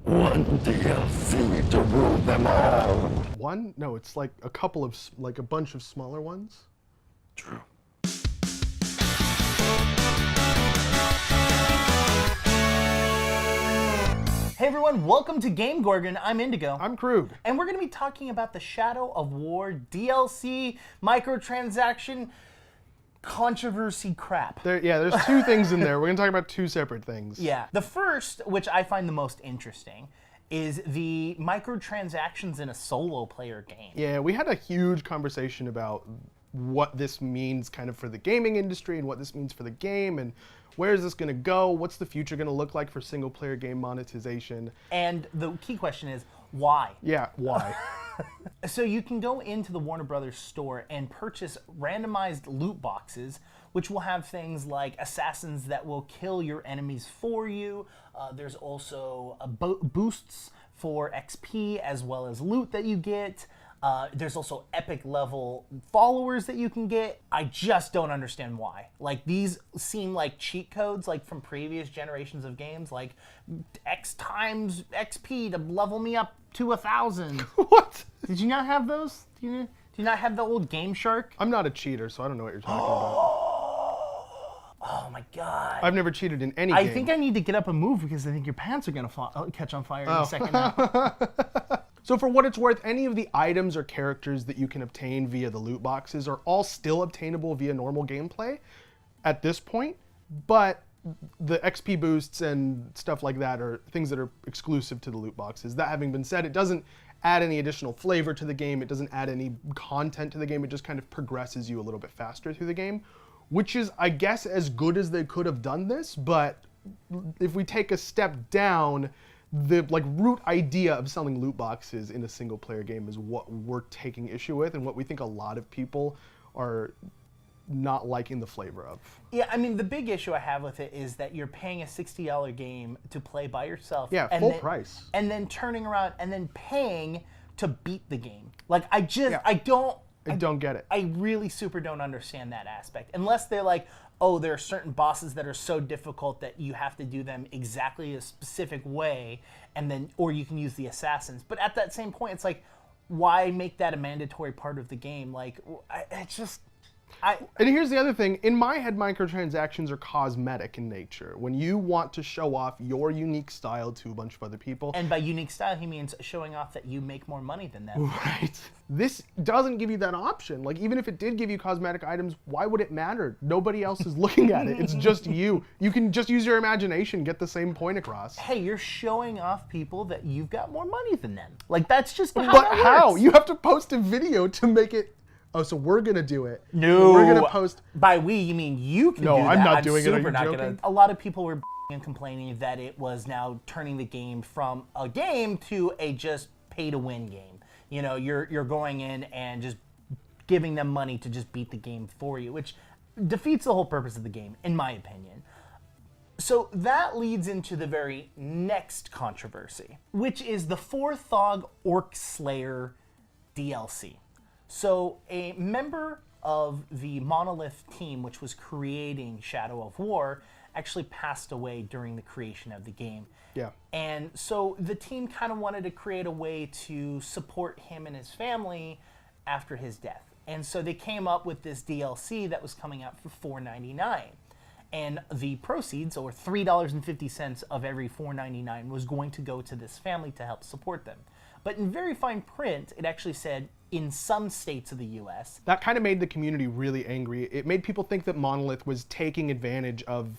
One DLC to rule them all. One? No, it's like a couple of, like a bunch of smaller ones. True. Hey everyone, welcome to GameGorgon. I'm Indigo. I'm Krug. And we're going to be talking about the Shadow of War DLC microtransaction controversy crap. There's two things in there. We're going to talk about two separate things. Yeah. The first, which I find the most interesting, is the microtransactions in a solo player game. Yeah, we had a huge conversation about what this means kind of for the gaming industry and what this means for the game and where is this going to go? What's the future going to look like for single player game monetization? And the key question is, why? Yeah, why? So you can go into the Warner Brothers store and purchase randomized loot boxes, which will have things like assassins that will kill your enemies for you. There's also boosts for XP as well as loot that you get. There's also epic level followers that you can get. I just don't understand why. Like, these seem like cheat codes, like from previous generations of games, like X times XP to level me up to 1,000. What? Did you not have those? Do you not have the old Game Shark? I'm not a cheater, so I don't know what you're talking about. Oh my god. I've never cheated in any game. I think I need to get up and move because I think your pants are going to catch on fire in a second now. So for what it's worth, any of the items or characters that you can obtain via the loot boxes are all still obtainable via normal gameplay at this point, but the XP boosts and stuff like that are things that are exclusive to the loot boxes. That having been said, it doesn't add any additional flavor to the game, it doesn't add any content to the game, it just kind of progresses you a little bit faster through the game, which is, I guess, as good as they could have done this, but if we take a step down, the root idea of selling loot boxes in a single player game is what we're taking issue with and what we think a lot of people are not liking the flavor of. Yeah, I mean, the big issue I have with it is that you're paying a $60 game to play by yourself. Yeah, and full then, price. And then turning around and then paying to beat the game. Like, I don't get it. I really super don't understand that aspect. Unless they're like, oh, there are certain bosses that are so difficult that you have to do them exactly a specific way, and then, or you can use the assassins. But at that same point, it's like, why make that a mandatory part of the game? Like, And here's the other thing. In my head, microtransactions are cosmetic in nature. When you want to show off your unique style to a bunch of other people. And by unique style, he means showing off that you make more money than them. Right. This doesn't give you that option. Like, even if it did give you cosmetic items, why would it matter? Nobody else is looking at it. It's just you. You can just use your imagination, get the same point across. Hey, you're showing off people that you've got more money than them. Like, that's just how But that how? works. You have to post a video to make it. Oh, so we're gonna do it. No. We're gonna post. By we, you mean you can do that. No, I'm not doing it. Are super you not joking? gonna. A lot of people were and complaining that it was now turning the game from a game to a just pay-to-win game. You know, you're going in and just giving them money to just beat the game for you, which defeats the whole purpose of the game, in my opinion. So that leads into the very next controversy, which is the Forthog Orc Slayer DLC. So a member of the Monolith team, which was creating Shadow of War, actually passed away during the creation of the game. Yeah. And so the team kind of wanted to create a way to support him and his family after his death. And so they came up with this DLC that was coming out for $4.99. And the proceeds, or $3.50 of every $4.99, was going to go to this family to help support them. But in very fine print, it actually said, in some states of the US. That kind of made the community really angry. It made people think that Monolith was taking advantage of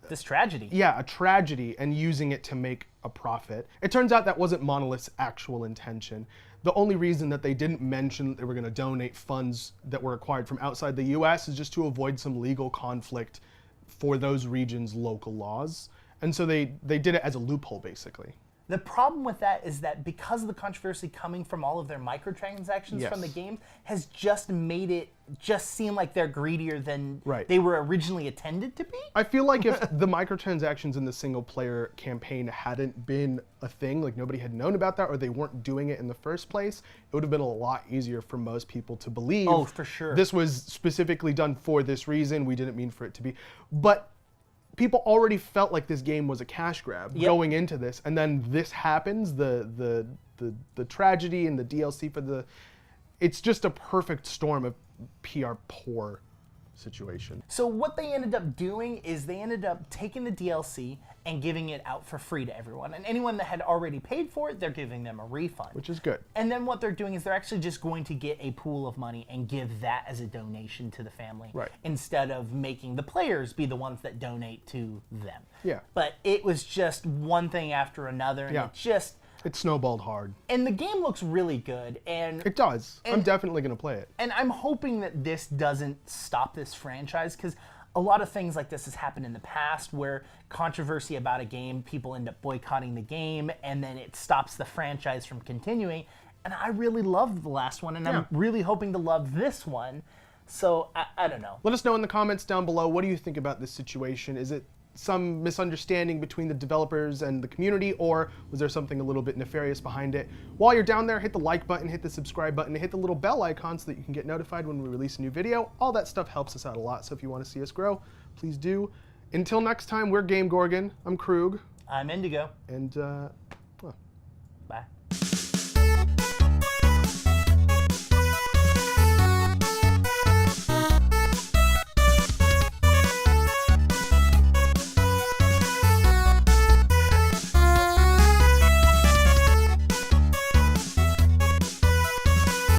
this tragedy. Yeah, a tragedy, and using it to make a profit. It turns out that wasn't Monolith's actual intention. The only reason that they didn't mention that they were going to donate funds that were acquired from outside the US is just to avoid some legal conflict for those regions' local laws. And so they did it as a loophole, basically. The problem with that is that because of the controversy coming from all of their microtransactions Yes. from the game has just made it just seem like they're greedier than Right. they were originally intended to be. I feel like if the microtransactions in the single player campaign hadn't been a thing, like nobody had known about that or they weren't doing it in the first place, it would have been a lot easier for most people to believe. Oh, for sure. This was specifically done for this reason. We didn't mean for it to be. But people already felt like this game was a cash grab going into this, and then this happens, the tragedy and the DLC for the, it's just a perfect storm of PR poor situation. So what they ended up doing is they ended up taking the DLC and giving it out for free to everyone. And anyone that had already paid for it, they're giving them a refund. Which is good. And then what they're doing is they're actually just going to get a pool of money and give that as a donation to the family. Right. Instead of making the players be the ones that donate to them. Yeah. But it was just one thing after another, and it snowballed hard. And the game looks really good, and it does. I'm definitely going to play it. And I'm hoping that this doesn't stop this franchise, because a lot of things like this has happened in the past where controversy about a game, people end up boycotting the game, and then it stops the franchise from continuing. And I really loved the last one, and I'm really hoping to love this one. So I don't know. Let us know in the comments down below, what do you think about this situation? Is it some misunderstanding between the developers and the community, or was there something a little bit nefarious behind it? While you're down there, hit the like button, hit the subscribe button, and hit the little bell icon so that you can get notified when we release a new video. All that stuff helps us out a lot, so if you want to see us grow, please do. Until next time, we're GameGorgon. I'm Krug. I'm Indigo. And, Bye.